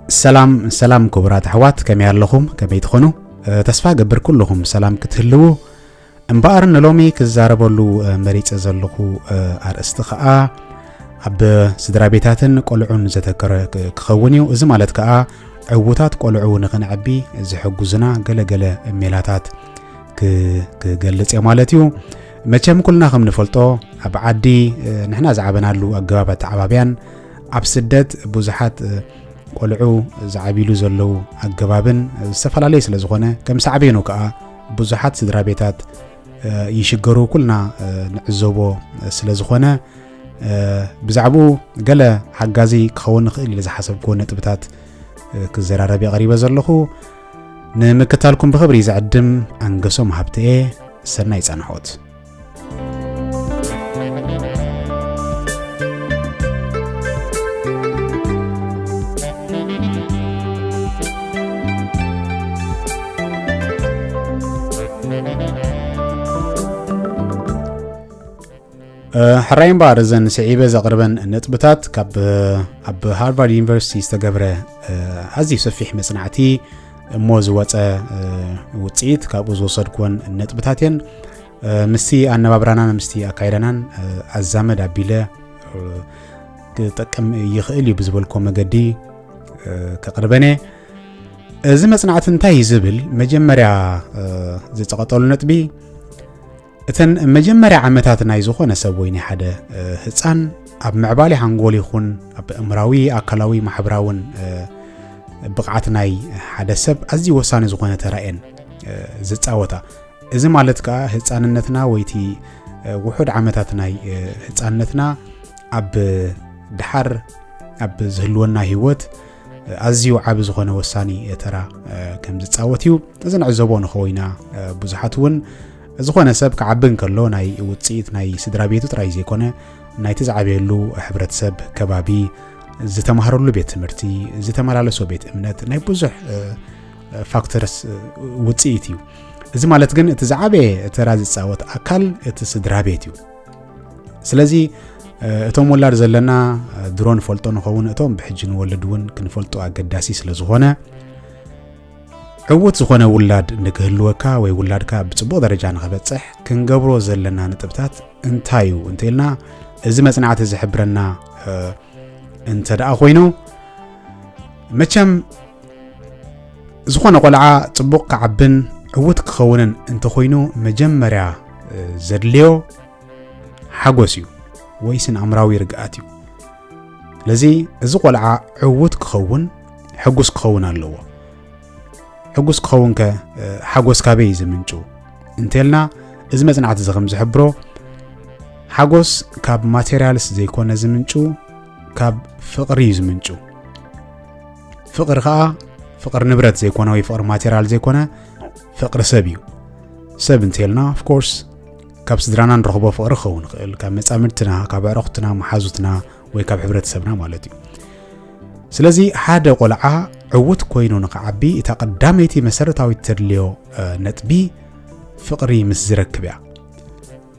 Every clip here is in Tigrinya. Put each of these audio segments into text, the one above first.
سلام كبرات حوات كم ياللهم كم يدخنوا تسفى قبر كلهم سلام كتهلو انبارن لومي كزاربولو مريت ازلخو ارستخاء اب سدرابيتاتن قلعون زتكر كخونيو از مالت كا عوتات قلعو نغنعبي زحجوزنا قلقله ميلاتات كقلص يا مالتيو مچم كلنا خم نفلطو اب عدي نحنا زعبنالو اغبابات عبابيان اب سدت بوزحات قلعو زعبيلو زلو اغبابن استفلالي سلازغونه كم صعبينو كا بوزحات سدرابيتات يشجرو كلنا نعزبو سلازغونه بزعبو قال حجازي كون خيل اذا حسبكو نطبتات كزراربي غريبه زلخو نمكتالكم بخبري زعدم انقسم حبتي سناي صنحوت حراين بارزن سعيبه زقربن نطبتات كاب اب هارفارد يونيفرسيتي استغبره ازي سفيح مصنعتي موز وصه وصيت كاب زوصدكون نطبتاتين مسي انبابرانا مسي اكايدنان ازامد ابيله تقم يخيل يبزبلكم مغدي كقربنه ازي مصنعت انتي زبل مجمريا زتقطلو نطبي اتن مجمريا عمتاتنا يزخونه سبويني حدا حصان اب معبالي هانغول يخون اب امراوي اكلاوي محبراون بقعتناي حدا سب ازي وساني زخونه تراين زصاوتا اذا مالت كا حصاننتنا ويتي وحد عمتاتنا حصاننتنا اب دحر اب زهلونا هيوت ازيو عب زخونه وساني ترا كم زصاوتيو اذا نعزبو نخوينا بزحاتون زخونه سب كعبن كلو ناي وصيت ناي سدرابيتو تراي زيكونه ناي تزعبيلو حبرت سب كبابي زتمهرلو بيت تمرتي زتمرالسو بيت امنت ناي بزح فاكتورز وصيتيو اذا مالت كن تزعبي تراز تصاوت اكل تسدرابيتيو سلازي اتوم ولار زلنا درون فولطو نخون اتوم بحجن ولدون كنفولطو اقداسي سلازخونه عوت زخونه ولاد نكهلوكا وي ولادكا بصبو درجه نخبصح كنغبرو زلنا نطبتات انتايو انتلنا از مصنعات زحبرنا انت دا خوينو مچم زخونه قلعه صبق عبن عوت كخونن انت خوينو مجمريا زدليو حغوسيو ويسن امراوي رغاتيو لذي از قلعه عوت كخون حغوس كخون اللو حغوس كخونك حغوس كابي زمنچو انتلنا از مصنعات زخم زحبرو حغوس كاب ماتيريالس زيكون زمنچو كاب فقري زمنچو فقر خا فقر نبرت زيكون وي فقر ماتيريال زيكون فقر سبيو سب انتلنا اوف كورس كاب سدرانا نرخبو فقر خون كاب مصامرتنا كاب عرختنا محازوتنا وي كاب حبرت سبنا مالتي سلازي حدا قلعه عوت كوينو نقعبي تقدميتي مسرتاوي ترليو نطبي فقري مسزركبيا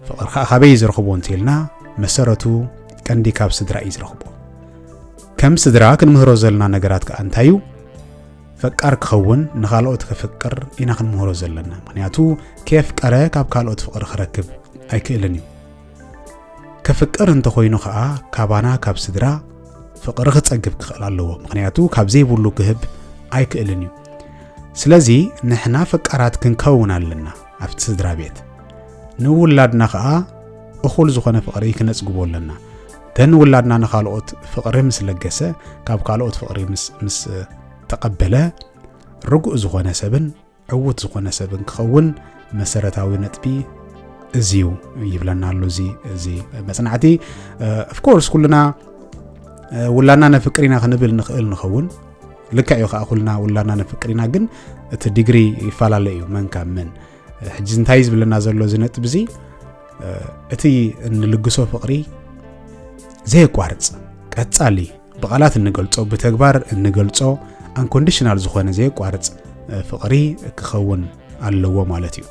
فقر خابي زرخبو انتلنا مسرتو كندي كاب سدرا يزرخبو كم سدرا كنمهرو زلنا نغرات كانتايو فقر كخون نخالوت كفقر اينا كنمهرو زلنا معناتو كيف قره كاب كالوت فقر خركب ايكلني كفقر انت خوينو خا كابانا كاب سدرا فقر خصقب كخلالو معناتو كاب زي بولو كهب ايكلني سلازي نحنا فقرات كنكونالنا افت سدرا بيت نولادنا خا اخول زخونه فقري كنصغبولنا دن ولادنا نخالوت فقري مسلغسه كاب كالوت فقري مس تقبله رجوع زخونه سبن عوت زخونه سبن كخون مسرتاوي نطبي ازيو يبلنا له زي مصنعتي اوف كورس كلنا ولادنا نفقرينا خنبل نخيل نخون لكعيو خاخلنا ولادنا نفقرينا جن ات ديغري يفالاليو من كامن حجز انتايز بلنا زلو زنط بزي اتي نلغسو فقري زي قارص قصالي بقالات نغلصو بتغبار نغلصو unconditional زخونه زي قارص فقري كخون علو مالتيو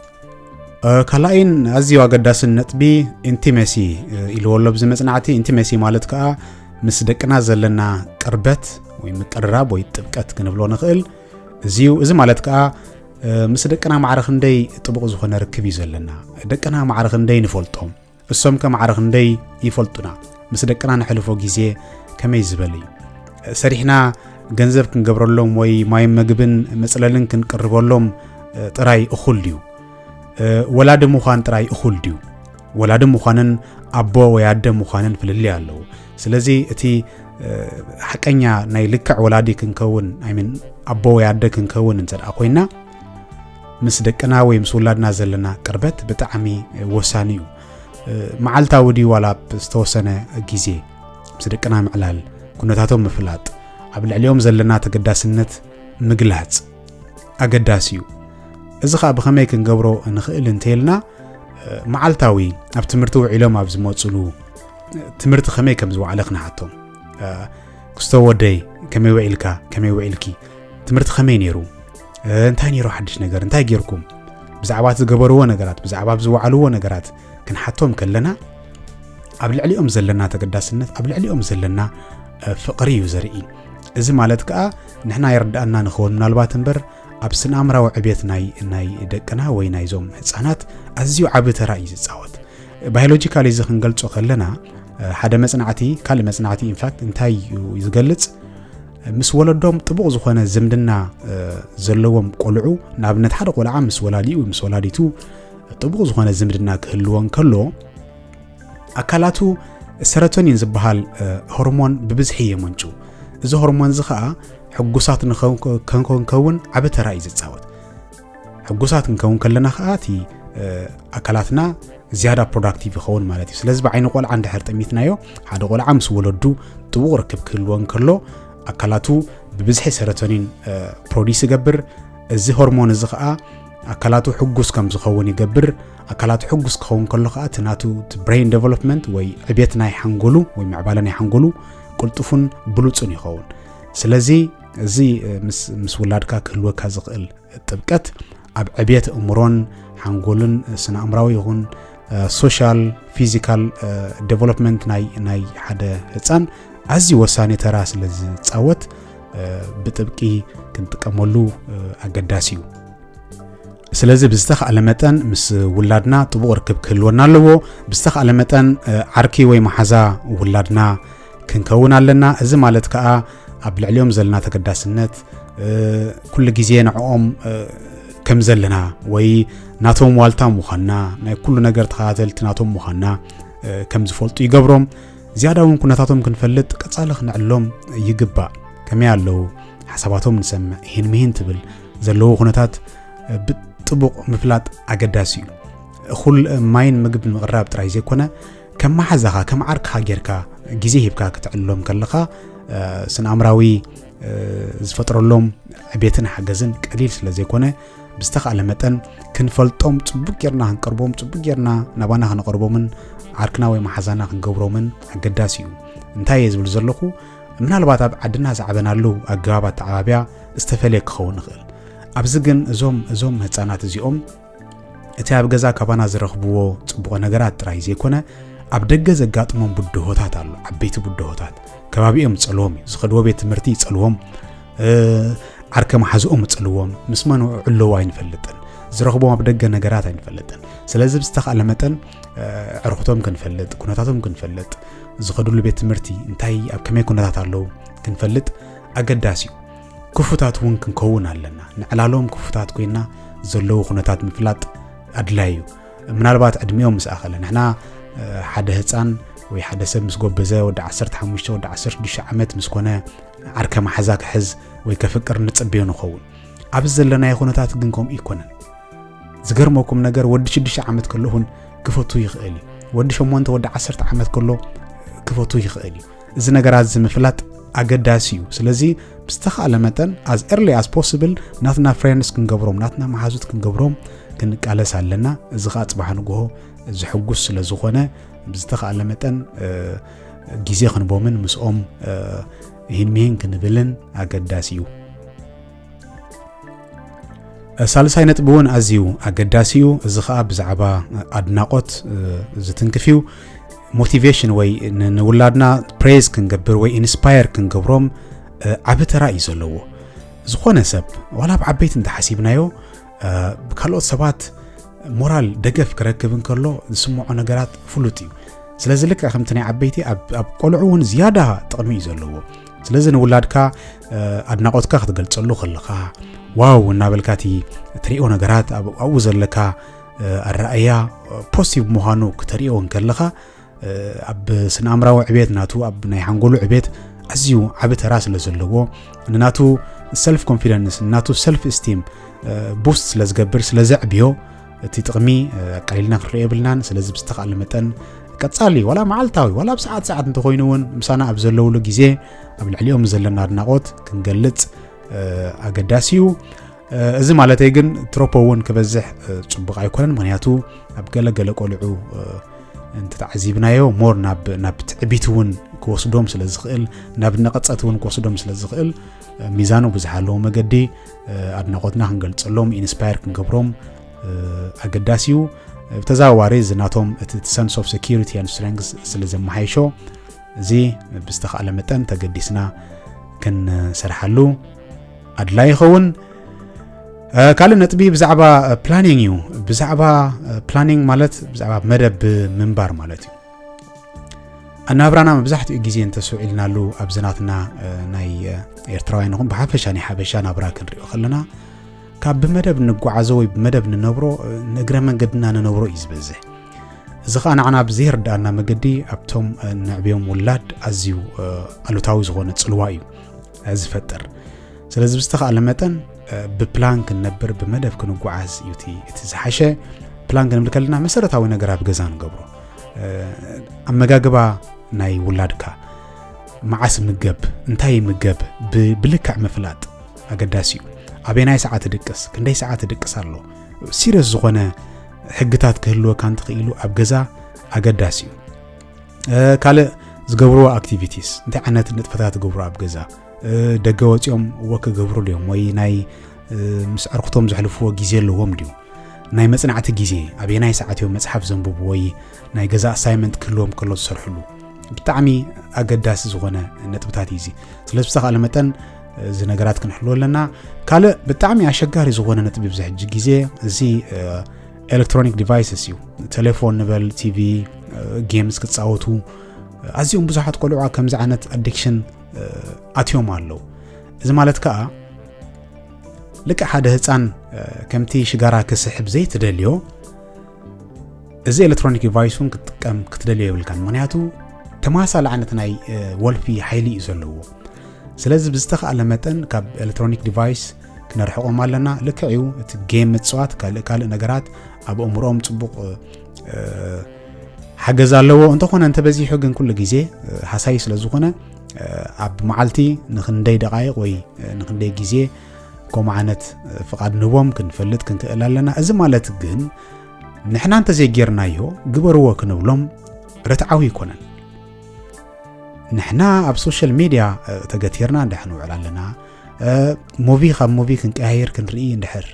كلاين ازيو اقداسن نطبي انتيمسي يلولو بزمصنعتي انتيمسي مالت كا مس دقنا زلنا قربت ወይ ምቅርራብ ወይ ጥብቀት ክንብሎ ንኽእል እዚዩ እዚ ማለት ከዓ ምስ ደቅና ማዕረኽ እንደይ ጥቡቕ ዝኾነ ርክብ እዩ ዘለና ደቅና ማዕረኽ እንደይ ንፈልጦም እሶም ከማዕረኽ እንደይ ይፈልጡና ምስ ደቅና ንሕልፎ ግዜ ከመይ ዝበል እዩ ሰሪሕና ገንዘብ ክንገብረሎም ወይ ማይ ምግብን መጽለልን ክንቅርበሎም ጥራይ እኹል ድዩ ወላድ ምዃን ጥራይ እኹል ድዩ ወላድ ምዃንን ኣቦ ወይ ኣደ ምዃንን ፍልሊ ኣለዎ ስለዚ እቲ ሓቀኛ ናይ ልክዕ ወላዲ ክንከውን ኣይምን ኣቦ ወይ ኣደ ክንከውን እንተደኣ ኮይና ምስ ደቅና ወይ ምስ ወላድና ዘለና ቅርበት ብጣዕሚ ወሳኒ እዩ መዓልታዊ ድዩ ዋላ ዝተወሰነ ግዜ ምስ ደቅና ምዕላል ኩነታቶም ምፍላጥ ኣብ ልዕሊኦም ዘለና ተገዳስነት ምግላጽ ኣገዳሲ እዩ እዚ ኸ ብኸመይ ክንገብሮ ንኽእል እንተይልና መዓልታዊ ኣብ ትምህርቲ ውዒሎም ኣብ ዝመጽሉ ትምህርቲ ኸመይ ከም ዝወዓለ ክናሓቶም ክስቶ ወደይ ከመይ ውዒልካ ከመይ ውዒልኪ ትምህርቲ ኸመይ ነይሩ እንታይ ነይሩ ሓድሽ ነገር እንታይ ጌርኩም ብዛዕባ ዝገበርዎ ነገራት ብዛዕባ ዝወዓልዎ ነገራት ክንሓቶም ከለና ኣብ ልዕሊኦም ዘለና ተገዳስነት ኣብ ልዕሊኦም ዘለና ፍቕሪ እዩ ዘርኢ እዚ ማለት ከዓ ንሕና ይርዳእና ንኸውን ምናልባት እምበር ኣብ ስነኣምራዊ ዕብየት ናይ ደቅና ወይ ናይዞም ህፃናት ኣዝዩ ዓቢ ተራ እዩ ዝፃወት ባዮሎጂካሊ እዚ ክንገልጾ ከለና ሓደ መጽናዕቲ ካልእ መጽናዕቲ ኢንፋክት እንታይ እዩ ዝገልጽ ምስ ወለዶም ጥቡቕ ዝኾነ ዝምድና ዘለዎም ቆልዑ ንኣብነት ሓደ ቆልዓ ምስ ወላዲኡ ምስ ወላዲቱ ጥቡቕ ዝኾነ ዝምድና ክህልዎን ከሎ ኣካላቱ ሰረቶኒን ዝበሃል ሆርሞን ብብዝሒ የመንጩ እዚ ሆርሞን እዚ ከዓ ሕጉሳት ክንከውን ዓቢ ተራ እዩ ዝፃወት ሕጉሳት ክንከውን ከለና ከዓ እቲ ኣካላትና ዝያዳ ፕሮዳክቲቭ ይኸውን ማለት እዩ ስለዚ ብዓይኒ ቆልዓ እንድሕር ጠሚትናዮ ሓደ ቆልዓ ምስ ወለዱ ጥቡቕ ርክብ ክህልዎን ከሎ ኣካላቱ ብብዝሒ ሰረቶኒን ፕሮዲስ ይገብር እዚ ሆርሞን እዚ ከዓ ኣካላቱ ሕጉስ ከም ዝኸውን ይገብር ኣካላቱ ሕጉስ ክኸውን ከሎ ከዓ ትናቱ ብሬን ዴቨሎፕመንት ወይ ዕብየት ናይ ሓንጎሉ ወይ ምዕባለ ናይ ሓንጎሉ ቁልጡፉን ብሉጽን ይኸውን ስለዚ እዚ ምስ ውላድካ ክህልወካ ዝኽእል ጥብቀት ኣብ ዕብየት እምሮን ሓንጎልን ስነኣምራዊ ይኹን ሶሻል ፊዚካል ዴቨሎፕመንት ናይ ሓደ ህፃን ኣዝዩ ወሳኒ ተራ ስለ ዝፃወት ብጥብቂ ክንጥቀመሉ ኣገዳሲ እዩ ስለዚ ብዝተኻእለ መጠን ምስ ውላድና ጥቡቕ ርክብ ክህልወና ኣለዎ ብዝተኻእለ መጠን ዓርኪ ወይ መሓዛ ውላድና ክንከውን ኣለና እዚ ማለት ከዓ ኣብ ልዕሊኦም ዘለና ተገዳስነት ኩሉ ግዜ ንዕኦም ከም ዘለና ወይ ናቶም ዋልታ ምዃንና ናይ ኩሉ ነገር ተኸታተልቲ ናቶም ምዃንና ከም ዝፈልጡ ይገብሮም ዝያዳ እውን ኩነታቶም ክንፈልጥ ቀጻሊ ክንዕሎም ይግባእ ከመይ ኣለዉ ሓሳባቶም ንሰምዕ ይህን ትብል ዘለዎ ኩነታት ብጥቡቕ ምፍላጥ ኣገዳሲ እዩ እኹል ማይን ምግብን ምቕራብ ጥራይ ዘይኮነ ከም ማሓዛኻ ከም ዓርክኻ ጌርካ ግዜ ሂብካ ክትዕልሎም ከለኻ ስነኣምራዊ ዝፈጥረሎም ዕብየትን ሓገዝን ቀሊል ስለ ዘይኮነ ብዝተኻእለ መጠን ክንፈልጦም ጽቡቕ ጌርና ክንቀርቦም ጽቡቕ ጌርና ናባና ክንቐርቦምን ዓርክና ወይ ማሓዛና ክንገብሮምን ኣገዳሲ እዩ እንታይ እየ ዝብል ዘለኹ ምናልባት ኣብ ዓድና ዝዓበናሉ ኣገባብ ኣተዓባብያ ዝተፈለየ ክኸውን ይኽእል ኣብዚ ግን እዞም ህፃናት እዚኦም እቲ ኣብ ገዛ ካባና ዝረኽብዎ ጽቡቕ ነገራት ጥራይ ዘይኮነ ኣብ ደገ ዘጋጥሞም ቡድሆታት ኣሎ ዓበይቲ ቡድሆታት ከባቢኦም ጸልዎም ዝኸድዎ ቤት ትምህርቲ ይጸልዎም ዓርከ ማሓዝኦም ጸልዎም ምስ መን ውዕለው ኣይንፈልጥን ዝረኽቦም ኣብ ደገ ነገራት ኣይንፈልጥን ስለዚ ብዝተኻእለ መጠን ዕርኽቶም ክንፈልጥ ኩነታቶም ክንፈልጥ ዝኸድሉ ቤት ትምህርቲ እንታይ ኣብ ከመይ ኩነታት ኣለዉ ክንፈልጥ ኣገዳሲ እዩ ክፉታት እውን ክንከውን ኣለና ንዕላሎም ክፉታት ኮይና ዘለዉ ኩነታት ምፍላጥ ኣድላይ እዩ ምናልባት ዕድሚኦም ምስ ኣኸለ ንሕና ሓደ ህፃን ወይ ሓደ ሰብ ምስ ጎበዘ ወዲ 15 ወዲ 16 ዓመት ምስ ኮነ ዓርከ ማሓዛ ክሕዝ ወይ ከፍቅር ንጽበዮ ንኸውን ኣብዚ ዘለና ኩነታት ግን ከምኡ ይኮነን ዝገርመኩም ነገር ወዲ 6 ዓመት ከለሁን ክፈቱ ይኽእል እዩ ወዲ 8 ወዲ 10 ዓመት ከሎ ክፈቱ ይኽእል እዩ እዚ ነገራት ዝምፍላጥ ኣገዳሲ እዩ ስለዚ ብዝተኻእለ መጠን as early as possible ናትና ፍሬንድስ ክንገብሮም ናትና ማሓዙት ክንገብሮም ክንቃለስ ኣለና እዚ ኸ ጽባሕ ንግሆ ዝሕጉስ ስለ ዝኾነ ብዝተኻእለ መጠን ግዜ ክንቦምን ምስኦም ይህን ክንብልን ኣገዳሲ እዩ ሳልሳይ ነጥብ እውን ኣዝዩ ኣገዳሲ እዩ እዚ ኸኣ ብዛዕባ ኣድናቆት ዝትንክፍዩ ሞቲቬሽን ወይ ንውላድና ፕሬዝ ክንገብር ወይ ኢንስፓየር ክንገብሮም ዓበተራ እዩ ዘለዎ ዝኾነ ሰብ ዋላ ብዓበይት እንተሓሲብናዮ ካልኦት ሰባት ሞራል ደገፍ ክረክብ እንከሎ ዝስምዖ ነገራት ፍሉጥ እዩ ስለዚ ልክ ከምቲ ናይ ዓበይቲ ኣብ ቆልዑ እውን ዝያዳ ጥቕሚ እዩ ዘለዎ ስለዚ ንውላድካ ኣድናቆትካ ክትገልጸሉ ከለኻ ዋው እናበልካቲ ትሪኦ ነገራት ኣብኡ ዘለካ ኣረኣያ ፖዚቲቭ ምዃኑ ክትሪኦ እንከለኻ ኣብ ስነኣምራዊ ዕቤት ናቱ ኣብ ናይ ሓንጎሉ ዕቤት ኣዝዩ ዓበተራ ስለ ዘለዎ ንናቱ ሰልፍ ኮንፊደንስ ናቱ ሰልፍ እስቲም ቡስት ስለ ዝገብር ስለ ዘዕብዮ እቲ ጥቕሚ ቀሊልና ክንሪኦ የብልናን ስለዚ ብዝተኻእለ መጠን ቀጻሊ ዋላ መዓልታዊ ዋላ ብሰዓት እንተኮይኑ እውን ምሳና ኣብ ዘለውሉ ግዜ ኣብ ልዕሊኦም ዘለና ኣድናቆት ክንገልጽ ኣገዳሲ እዩ እዚ ማለተይ ግን ትሮፖ እውን ክበዝሕ ጽቡቕ ኣይኮነን ምክንያቱ ኣብ ገለገለ ቆልዑ እንተተዓዚብናዮ ሞር ናብ ትዕቢት እውን ክወስዶም ስለ ዝኽእል ናብ ነቐጸት እውን ክወስዶም ስለ ዝኽእል ሚዛኑ ብዝሓለዎ መገዲ ኣድናቆትና ክንገልጸሎም ኢንስፓየር ክንገብሮም ኣገዳሲ እዩ ብተዛዋሪ ዝናቶም እቲ sense of security and strength ስለ ዘመሓይሾ እዚ ብዝተኻእለ መጠን ተገዲስና ክንሰርሓሉ ኣድላይ ይኸውን ካልእ ነጥቢ ብዛዕባ ፕላኒንግ እዩ ብዛዕባ ፕላኒንግ ማለት ብዛዕባ መደብ ምንባር ማለት እዩ ኣናብራና መብዛሕትኡ ግዜ እንተስውዒልናሉ ኣብ ዝናትና ናይ ኤርትራውያን ይኹን ብሓፈሻ ናይ ሓበሻ ናብራ ክንሪኦ ከለና ካብ ብመደብ ንጓዓዞ ወይ ብመደብ ንነብሮ ንእግረ መንገድና ንነብሮ እዩ ዝበዝሕ እዚ ከዓ ንዓና ብዘይርዳእና መገዲ ኣብቶም ንዕብዮም ውላድ ኣዝዩ ኣሉታዊ ዝኾነ ጽልዋ እዩ ዝፈጥር ስለዚ ብዝተኻእለ መጠን ብፕላን ክንነብር ብመደብ ክንጓዓዝ እዩ እቲ ዝሓሸ ፕላን ክንብል ከለና መሰረታዊ ነገር ኣብ ገዛ ንገብሮ ኣመጋግባ ናይ ውላድካ መዓስ ምገብ እንታይ ምገብ ብልክዕ ምፍላጥ ኣገዳሲ እዩ ኣበናይ ሰዓት ድቅስ ክንደይ ሰዓት ድቅስ ኣሎ ሲሪየስ ዝኾነ ሕግታት ክህልወካ እንትኽኢሉ ኣብ ገዛ ኣገዳሲ እዩ ካልእ ዝገብርዎ ኣክቲቪቲስ እንታይ ዓይነት ንጥፈታት ዝገብሩ ኣብ ገዛ ደገ ወፂኦም ወክ ገብሩ ድዮም ወይ ናይ ምስ ዕርክቶም ዘሕልፍዎ ግዜ ኣለዎም ድዩ ናይ መጽናዕቲ ግዜ ኣበናይ ሰዓት እዮም መጽሓፍ ዘንብቡ ወይ ናይ ገዛ ኣሳይመንት ክህልዎም ከሎ ዝሰርሕሉ ብጣዕሚ ኣገዳሲ ዝኾነ ነጥብታት እዩ ስለዚ ብዝተኻእለ መጠን እዚ ነገራት ክንሕልዎ ኣለና ካልእ ብጣዕሚ ኣሸጋሪ ዝኾነ ነጥቢ ብዝሕጂ ግዜ እዚ ኤሌክትሮኒክ ዲቫይስስ እዩ ቴሌፎን ንበል ቲቪ ጌምስ ክጻወቱ ኣዝዮም ብዙሓት ቆልዑ ከምዚ ዓይነት ኣዲክሽን ኣትዮም ኣለው እዚ ማለት ከዓ ልክ ሓደ ህፃን ከምቲ ሽጋራ ክስሕብ ዘይትደልዮ እዚ ኤሌክትሮኒክ ዲቫይሱን ክትጥቀም ክትደልዮ ይብልካን ምክንያቱ ተመሳሳሊ ዓይነት ናይ ወልፊ ሓይሊ እዩ ዘለዎ ስለዚ ብዝተኻእለ መጠን ካብ ኤሌክትሮኒክ ዲቫይስ ክነርሕቆም ኣለና ልክዕዩ እቲ ጌም ምጽዋት ካልእ ነገራት ኣብ እምሮኦም ጽቡቕ ሓገዝ ኣለዎ እንተኾነ እንተበዚሑ ግን ኩሉ ግዜ ሓሳይ ስለ ዝኾነ ኣብ መዓልቲ ንክንደይ ደቃይቕ ወይ ንክንደይ ግዜ ከምኡ ዓይነት ፍቃድ ንቦም ክንፈልጥ ክንክእል ኣለና እዚ ማለት ግን ንሕና እንተዘይጌርናዮ ግበርዎ ክንብሎም ረትዓዊ ይኮነን ንሕና ኣብ ሶሻል ሚዲያ ተገቲርና እንድሕንውዕል ኣለና ሙቪ ካብ ሙቪ ክንቀያየር ክንርኢ እንድሕር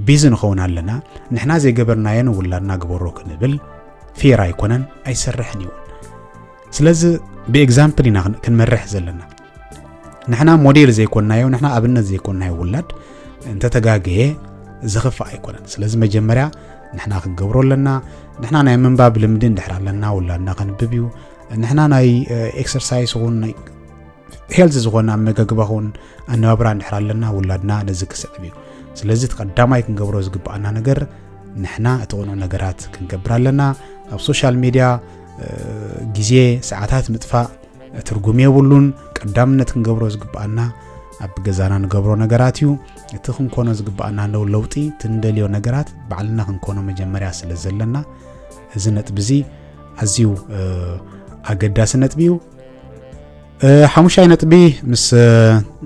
ቢዚ ንኸውን ኣለና ንሕና ዘይገበርናየን ውላድና ግበሮ ክንብል ፌር ኣይኮነን ኣይሰርሕን ይውን ስለዚ ብኤግዛምፕል ኢና ክንመርሕ ዘለና ንሕና ሞዴል ዘይኮንናዮ ንሕና ኣብነት ዘይኮንናዮ ውላድ እንተተጋገየ ዝኽፋእ ኣይኮነን ስለዚ መጀመርያ ንሕና ክንገብሮ ኣለና ንሕና ናይ ምንባብ ልምዲ እንድሕር ኣለና ውላድና ክንብብ እዩ ንሕና ናይ ኤክሰርሳይዝ ኹን ናይ ሄልዝ ዝኾነ ኣመጋግባ ኹን ኣነባብራ እንድሕር ኣለና ውላድና ነዚ ክስዕብ እዩ ስለዚ ተቀዳማይ ክንገብሮ ዝግባአና ነገር ንሕና እቲ ቁኑዕ ነገራት ክንገብር ኣለና ኣብ ሶሻል ሚዲያ ግዜ ሰዓታት ምጥፋእ ትርጉም የብሉን ቀዳምነት ክንገብሮ ዝግባአና ኣብ ገዛና ንገብሮ ነገራት እዩ እቲ ክንኮኖ ዝግባአና ነው ለውጢ ትንደልዮ ነገራት ባዕልና ክንኮኖ መጀመርያ ስለ ዘለና እዚ ነጥብ እዚ ኣዝዩ ኣገዳሲ ነጥቢ እዩ ሓሙሻይ ነጥቢ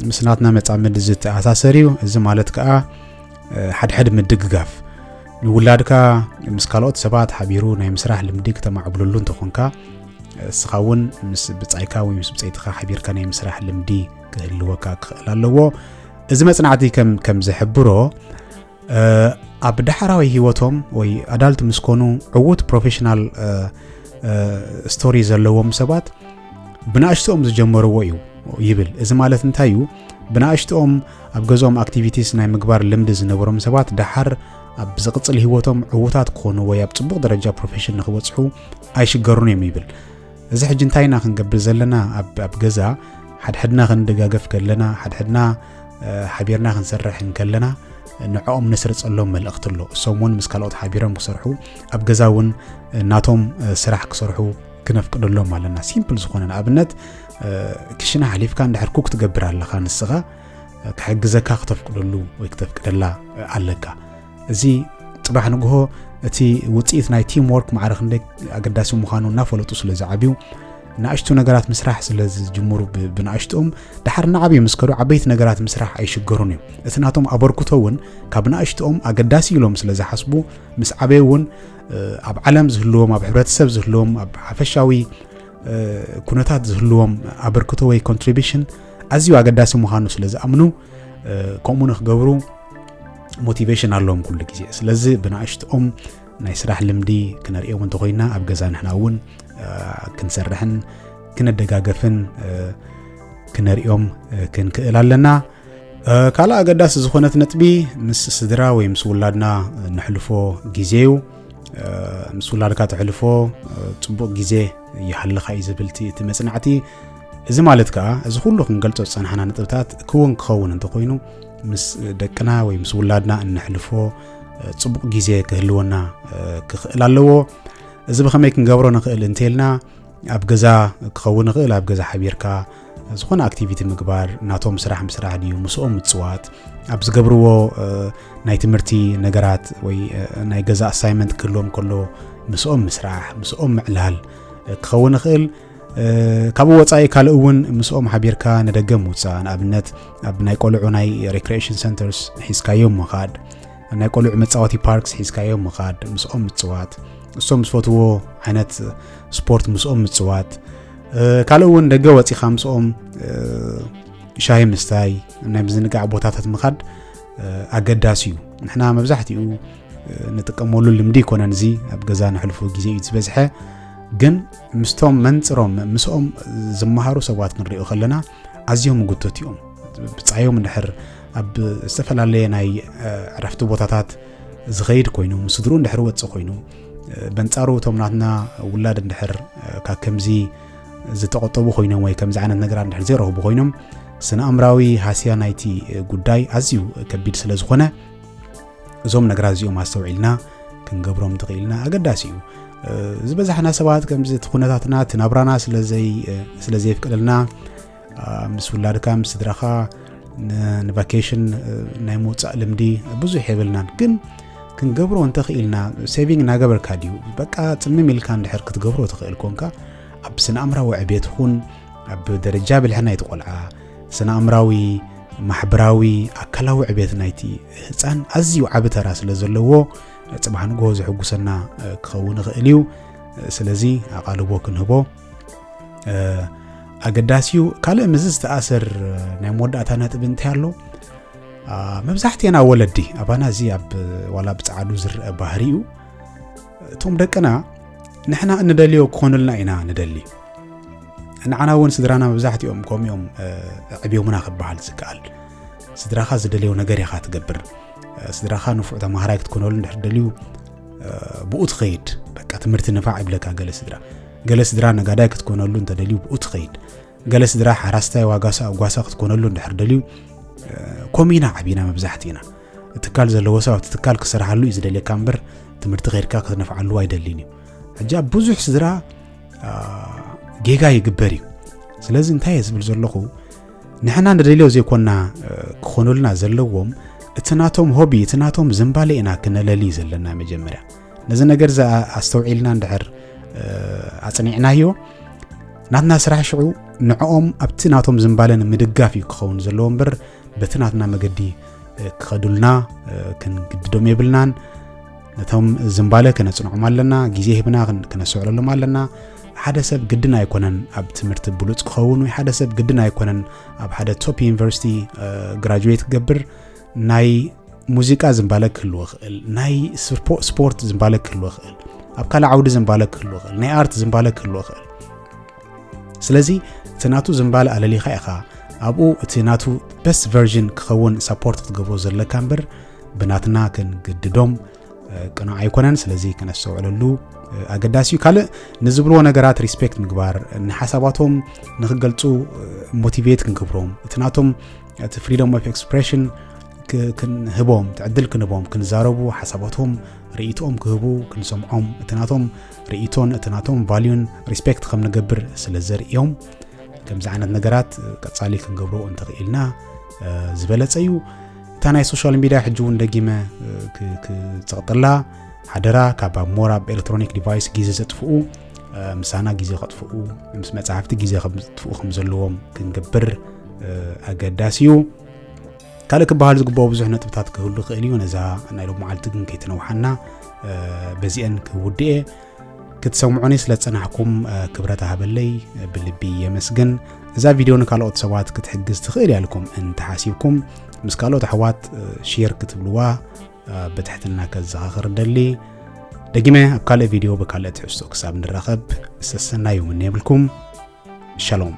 ምስ ናትና መጻምድ ዝተኣሳሰር እዩ እዚ ማለት ከዓ ሓድሕድ ምድግጋፍ ንውላድካ ምስ ካልኦት ሰባት ሓቢሩ ናይ ምስራሕ ልምዲ ከተማዕብለሉ እንተኾንካ እስኻ እውን ምስ ብጻይካ ወይ ምስ ብጻይትካ ሓቢርካ ናይ ምስራሕ ልምዲ ክህልወካ ክኽእል ኣለዎ እዚ መጽናዕቲ ከም ዝሕብሮ ኣብ ዳሕራዊ ህይወቶም ወይ ኣዳልት ምስኮኑ ዕዉት ፕሮፌሽናል ስቶሪ ዘለዎም ሰባት ብናእሽቶም ዝጀመርዎ እዩ ይብል እዚ ማለት እንታዩ ብናእሽቶም ኣብ ገዞም ኣክቲቪቲስ ናይ ምግባር ልምዲ ዝነበሮም ሰባት ድሓር ኣብ ዝቕጽል ህይወቶም ዕውታት ክኾኑ ወይ ኣብ ጽቡቕ ደረጃ ፕሮፌሽን ንኽበጽሑ ኣይሽገሩን እዮም ይብል እዚ ሕጂ እንታይና ክንገብር ዘለና ኣብ ገዛ ሓድሕድና ክንደጋገፍ ከለና ሓድሕድና ሓቢርና ክንሰርሕ ከለና ንዕኦም ነስርጸሎም መልእኽቲ ኣሎ እሶም እውን ምስ ካልኦት ሓቢሮም ክሰርሑ ኣብ ገዛ እውን ናቶም ስራሕ ክሰርሑ ክነፍቅደሎም ኣለና ሲምፕል ዝኾነ ንኣብነት ክሽና ሓሊፍካ እንድሕር ኩክ ትገብር ኣለኻ ንስኻ ክሕግዘካ ክተፍቅደሉ ወይ ክተፍቅደላ ኣለካ እዚ ጽባሕ ንግሆ እቲ ውጽኢት ናይ ቲም ወርክ ማዕረኽ እንደ ኣገዳሲ ምዃኑ እናፈለጡ ስለ ዝዓብዩ ንኣሽቱ ነገራት ምስራሕ ስለ ዝጅምሩ ብናእሽቶም ድሓር ንዓብዩ ምስከዱ ዓበይቲ ነገራት ምስራሕ ኣይሽገሩን እዮም እቲ ናቶም ኣበርክቶ እውን ካብ ናእሽቶም ኣገዳሲ ኢሎም ስለ ዝሓስቡ ምስ ዓበዩ እውን ኣብ ዓለም ዝህልዎም ኣብ ሕብረተሰብ ዝህልዎም ኣብ ሓፈሻዊ ኩነታት ዝህልዎም ኣበርክቶ ወይ ኮንትሪቢሽን ኣዝዩ ኣገዳሲ ምዃኑ ስለ ዝኣምኑ ከምኡ ንኽገብሩ ሞቲቬሽን ኣለዎም ኩሉ ግዜ ስለዚ ብናእሽቶም ናይ ስራሕ ልምዲ ክነርእዮም እንተኾይና ኣብ ገዛ ንሕና እውን ክንሰርሕን ክነደጋገፍን ክነርእዮም ክንክእል ኣለና ካልእ ኣገዳሲ ዝኾነት ነጥቢ ምስ ስድራ ወይ ምስ ውላድና ንሕልፎ ግዜ እዩ ምስ ውላድካ ተሕልፎ ጽቡቕ ግዜ ይሃልኻ እዩ ዝብልቲ እቲ መጽናዕቲ እዚ ማለት ከዓ እዚ ኩሉ ክንገልጾ ዝጸናሕና ነጥብታት ክውን ክኸውን እንተኾይኑ ምስ ደቅና ወይ ምስ ውላድና እንሕልፎ ጽቡቕ ግዜ ክህልወና ክኽእል ኣለዎ እዚ ብኸመይ ክንገብሮ ንኽእል እንተልና ኣብ ገዛ ክኸውን ንኽእል ኣብ ገዛ ሓቢርካ ዝኾነ ኣክቲቪቲ ምግባር ናቶም ስራሕ ምስራሕ ድዩ ምስኦም ምጽዋት ኣብ ዝገብርዎ ናይ ትምህርቲ ነገራት ወይ ናይ ገዛ ኣሳይመንት ክህልዎም ከሎ ምስኦም ምስራሕ ምስኦም ምዕላል ክኸውን ንኽእል ካብኡ ወጻኢ ካልእ እውን ምስኦም ሓቢርካ ነደገ ምውፃእ ንኣብነት ኣብ ናይ ቆልዑ ናይ ሪክሬሽን ሰንተርስ ሒዝካዮም ምኻድ ናይ ቆልዑ መጻወቲ ፓርክስ ሒዝካዮም ምኻድ ምስኦም ምጽዋት እሶም ዝፈትዎ ዓይነት ስፖርት ምስኦም ምጽዋት ካልእ እውን ደገ ወፂኻ ምስኦም ሻሂ ምስታይ ናይ ምዝንጋዕ ቦታታት ምኻድ ኣገዳሲ እዩ ንሕና መብዛሕትኡ ንጥቀመሉ ልምዲ ይኮነን እዚ ኣብ ገዛ ንሕልፎ ግዜ እዩ ዝበዝሐ ግን ምስቶም መንጽሮም ምስኦም ዝመሃሩ ሰባት ክንሪኦ ከለና ኣዝዮም ምጉቶት እዮም ብጻዮም እንድሕር ኣብ ዝተፈላለየ ናይ ዕረፍቲ ቦታታት ዝኸይድ ኮይኑ ምስድሩ እንድሕር ወጽእ ኮይኑ በንጻሩ እቶም ናትና ውላድ እንድሕር ካብ ከምዚ ዝተቆጠቡ ኮይኖም ወይ ከምዚ ዓይነት ነገራት እንድሕር ዘይረኽቡ ኮይኖም ስነ ኣእምራዊ ሃስያ ናይቲ ጉዳይ ኣዝዩ ከቢድ ስለ ዝኾነ እዞም ነገራት እዚኦም ኣስተውዒልና ክንገብሮም ትኽእልና ኣገዳሲ እዩ ዝበዛሕና ሰባት ከምዚ ኩነታትና ትናብራና ስለዘይፍቅደልና ምስ ውላድካ ምስ ስድራኻ ንቫኬሽን ናይ ምውፃእ ልምዲ ብዙሕ የብልናን ግን ክንገብሮ እንተኽኢልና ሴቪንግ ናገበርካ ድዩ በቃ ጽምም ኢልካ እንድሕር ክትገብሮ ትኽእል ኮንካ ኣብ ስነ ኣእምራዊ ዕቤት ይኹን ኣብ ደረጃ ብልሕና ይትቆልዓ ስነ ኣእምራዊ ማሕበራዊ ኣካላዊ ዕቤት ናይቲ ህፃን ኣዝዩ ዓቢ ተራ ስለ ዘለዎ ጽባሕ ንግሆ ዝሕጉሰና ክኸውን ይኽእል እዩ ስለዚ ኣቓልቦ ክንህቦ ኣገዳሲዩ ካልእ ምዝ ዝተኣሰር ናይ መወዳእታ ነጥቢ እንታይ ኣሎ መብዛሕትአና ወለዲ ኣባና እዚ ኣብ ዋላ ብጻዕዱ ዝርአ ባህሪ እዩ እቶም ደቅና ንሕና እንደልዮ ክኾኑልና ኢና ንደሊ ንዓና እውን ስድራና መብዛሕትኦም ከምኦም ዕብዮምና ክበሃል ዝከኣል ስድራኻ ዝደልዮ ነገር ኢኻ ትገብር ስድራኻ ንፉዕ ተማሃራይ ክትኮነሉ እንድሕር ደልዩ ብኡ ትኸይድ በቃ ትምህርቲ ንፋዕ ይብለካ ገለ ስድራ ነጋዳይ ክትኮነሉ እንተደልዩ ብኡ ትኸይድ ገለ ስድራ ሓራስታይ ጓሳ ክትኮነሉ እንድሕር ደልዩ ኮሚና ዓቢና መብዛሕትእና እትካል ዘለዎ ሰብ ኣብቲ ትካል ክሰርሓሉ እዩ ዝደልየካ እምበር ትምህርቲ ኸይድካ ክትነፍዓሉ ኣይደልን እዩ ሕጂ ብዙሕ ስድራ ጌጋ ይግበር እዩ ስለዚ እንታይ ዝብል ዘለኹ ንሕና እንደደልዮ ዘይኮና ክኾኑልና ዘለዎም እቲ ናቶም ሆቢ እቲ ናቶም ዝምባለ ኢና ክነለሊ ዘለና መጀመርያ ነዚ ነገር ኣስተውዒልና እንድሕር ኣጽኒዕናዮ ናትና ስራሕ ሽዑ ንዕኦም ኣብቲ ናቶም ዝምባለን ምድጋፍ እዩ ክኸውን ዘለዎ እምበር በቲ ናትና መገዲ ክኸዱልና ክንግድዶም የብልናን ነቶም ዝምባለ ክነጽንዖም ኣለና ግዜ ሂብና ክነስዕለሎም ኣለና ሓደ ሰብ ግድን ኣይኮነን ኣብ ትምህርቲ ብሉጽ ክኸውን ወይ ሓደ ሰብ ግድን ኣይኮነን ኣብ ሓደ ቶፕ ዩኒቨርሲቲ ግራጁዌት ክገብር ናይ ሙዚቃ ዝምባለ ክህልዎ ይኽእል ናይ ስፖርት ዝምባለ ክህልዎ ይኽእል ኣብ ካልእ ዓውዲ ዝምባለ ክህልዎ ይኽእል ናይ ኣርት ዝምባለ ክህልዎ ይኽእል ስለዚ ትናቱ ዝምባለ ኣለሊኻ ኢኻ ኣብኡ እቲ ናቱ best version ክኸውን support ክትገብሮ ዘለካ እምበር ብናትና ክንግድዶም ቅኖ ኣይኮነን ስለዚ ከነስተውዕለሉ ኣገዳሲዩ ካልእ ንዝብልዎ ነገራት ሪስፔክት ምግባር ንሓሳባቶም ንኽገልጹ ሞቲቬት ክንገብሮም እቲ ናቶም እቲ ፍሪደም ኦፍ ኤክስፕሬሽን ክንህቦም ትዕድል ክንህቦም ክንዛረቡ ሓሳባቶም ርእይቶኦም ክህቡ ክንሰምዖም እቲ ናቶም ርእይቶን እቲ ናቶም ቫልዩን ሪስፔክት ከም ንገብር ስለ ዘርእዮም ከምዚ ዓይነት ነገራት ቀጻሊ ክንገብሮ እንተኽኢልና ዝበለጸ እዩ እታ ናይ ሶሻል ሚድያ ሕጂ እውን ደጊመ ክጽቕጥላ ሓደራ ካብ ሞር ኣብ ኤሌክትሮኒክ ዲቫይስ ግዜ ዘጥፍኡ ምሳና ግዜ ከጥፍኡ ምስ መጽሓፍቲ ግዜ ከጥፍኡ ከም ዘለዎም ክንገብር ኣገዳሲ እዩ ካልእ ክበሃል ዝግባኦ ብዙሕ ነጥብታት ክህሉ ክእል እዩ ነዛ ናይ ሎም መዓልቲ ግን ከይትነውሓና በዚአን ክውድኤ ክትሰምዑኒ ስለ ዝጸናሕኩም ክብረት ሃበለይ ብልቢ የመስግን እዛ ቪድዮ ንካልኦት ሰባት ክትሕግዝ ትኽእል ያልኩም እንተሓሲብኩም ምስ ካልኦት ኣሕዋት ሼር ክትብልዋ በትሕትና ከዘኻኽር ደሊ ደጊመ ኣብ ካልእ ቪድዮ ብካልእ ትሕዝቶ ክሳብ ንራኸብ ሰሰናዩ ምን የብልኩም ሻሎም